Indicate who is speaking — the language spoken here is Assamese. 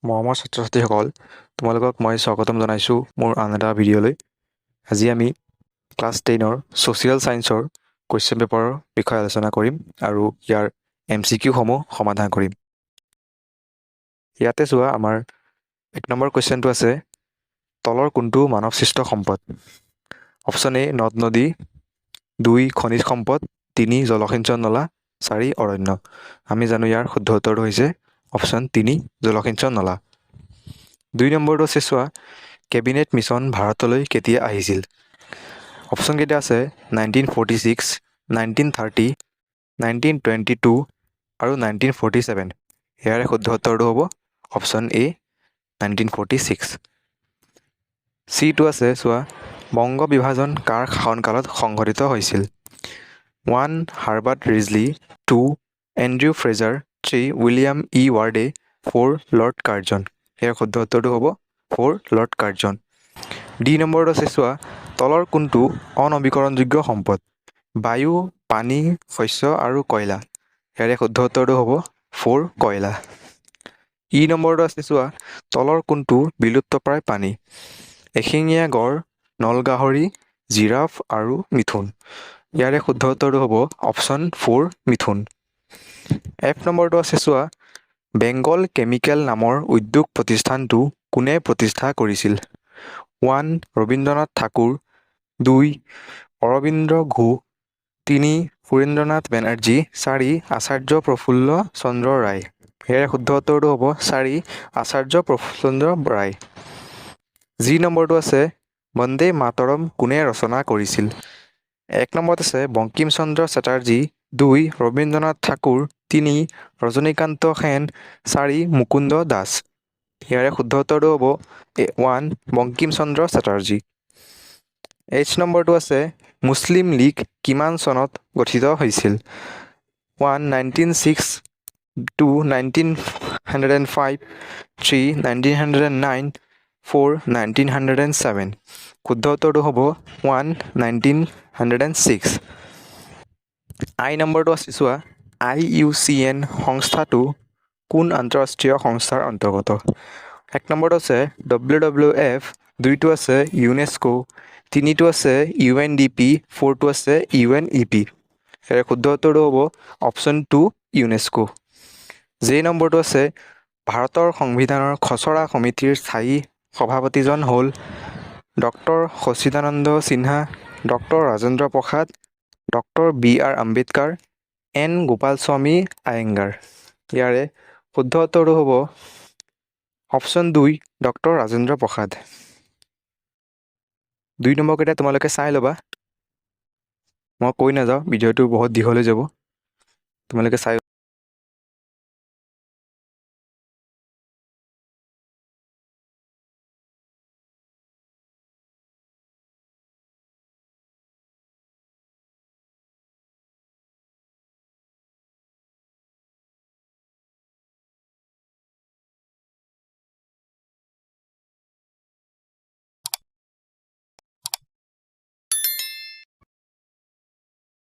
Speaker 1: মৰমৰ ছাত্ৰ ছাত্ৰীসকল, তোমালোকক মই স্বাগতম জনাইছোঁ মোৰ আন এটা ভিডিঅ'লৈ। আজি আমি ক্লাছ 10ৰ ছ'চিয়েল ছায়েন্সৰ কুৱেশ্যন পেপাৰৰ বিষয়ে আলোচনা কৰিম আৰু ইয়াৰ MCQ সমূহ সমাধান কৰিম। ইয়াতে চোৱা, আমাৰ 1 নম্বৰ কুৱেশ্যনটো আছে, তলৰ কোনটো মানৱসৃষ্ট সম্পদ? অপশ্যন এ নদ নদী, 2 খনিজ সম্পদ, 3 জলসিঞ্চন নলা, 4 অৰণ্য। আমি জানো ইয়াৰ শুদ্ধ উত্তৰটো হৈছে অপশ্যন 3 জলসিঞ্চন নলা। 2 নম্বৰটো আছে চোৱা, কেবিনেট মিছন ভাৰতলৈ কেতিয়া আহিছিল? অপশ্যন কেইটা আছে 1946, 1930, 1922 আৰু 1947। ইয়াৰে শুদ্ধ উত্তৰটো হ'ব অপশ্যন এ 1946। চিটো আছে চোৱা, বংগ বিভাজন কাৰ শাসনকালত সংঘটিত হৈছিল? 1 Herbert Risley, 2 Andrew Fraser, 3 William E ৱাৰ্ডে, 4 লৰ্ড কাৰ্জন। ইয়াৰ শুদ্ধ উত্তৰটো হ'ব 4 লৰ্ড কাৰ্জন। ডি নম্বৰটো আছে চোৱা, তলৰ কোনটো অনৱীকৰণযোগ্য সম্পদ? বায়ু, পানী, শস্য আৰু কয়লা। ইয়াৰে শুদ্ধ উত্তৰটো হ'ব 4 কয়লা। ই নম্বৰটো আছে চোৱা, তলৰ কোনটো বিলুপ্তপ্ৰায় প্ৰাণী? এশিঙীয়া গড়, নলগাহৰি, জিৰাফ আৰু মিথুন। ইয়াৰে শুদ্ধ উত্তৰটো হ'ব অপশ্যন 4 মিথুন। এফ নম্বৰটো আছে চোৱা, বেংগল কেমিকেল নামৰ উদ্যোগ প্ৰতিষ্ঠানটো কোনে প্ৰতিষ্ঠা কৰিছিল? 1 ৰবীন্দ্ৰনাথ ঠাকুৰ, 2 অৰবিন্দ ঘোষ, 3 সুৰেন্দ্ৰনাথ বেনাৰ্জী, 4 আচাৰ্য প্ৰফুল্ল চন্দ্ৰ ৰায়। ইয়াৰে শুদ্ধ উত্তৰটো হ'ব 4 আচাৰ্য প্ৰফুল্ল চন্দ্ৰ ৰায়। জি নম্বৰটো আছে, বন্দে মাতৰম কোনে ৰচনা কৰিছিল? 1 নম্বৰত আছে বংকিম চন্দ্ৰ চেটাৰ্জী, 2 ৰবীন্দ্ৰনাথ ঠাকুৰ, 3 ৰজনীকান্ত সেন, 4 মুকুন্দ দাস। ইয়াৰে শুদ্ধ উত্তৰটো হ'ব 1 বংকিম চন্দ্ৰ চেটাৰ্জী। এইচ নম্বৰটো আছে, মুছলিম লীগ কিমান চনত গঠিত হৈছিল? 1 1906, 2 1905, 3 1909, 4 1907। শুদ্ধ উত্তৰটো হ'ব 1 1906। আই নম্বৰটো আছে চোৱা, IUCN সংস্থাটো কোন আন্তঃৰাষ্ট্ৰীয় সংস্থাৰ অন্তৰ্গত? 1 নম্বৰটো আছে WWF, 2টো আছে ইউনেস্কো, 3টো আছে UNDP, 4টো আছে UNEP। ইয়াৰে শুদ্ধ উত্তৰটো হ'ব অপশ্যন 2 ইউনেস্কো। জে নম্বৰটো আছে, ভাৰতৰ সংবিধানৰ খচৰা সমিতিৰ স্থায়ী সভাপতিজন হ'ল doctor Sachchidananda Sinha, doctor Rajendra Prasad, doctor BR Ambedkar, N Gopalaswami Ayyangar. ইয়াৰে শুদ্ধ উত্তৰটো হ'ব অপশ্যন 2 ডক্টৰ ৰাজেন্দ্ৰ প্ৰসাদ। 2 নম্বৰকেইটা তোমালোকে চাই ল'বা, মই কৈ নাযাওঁ, ভিডিঅ'টো বহুত দীঘল হৈ যাব, তোমালোকে চাই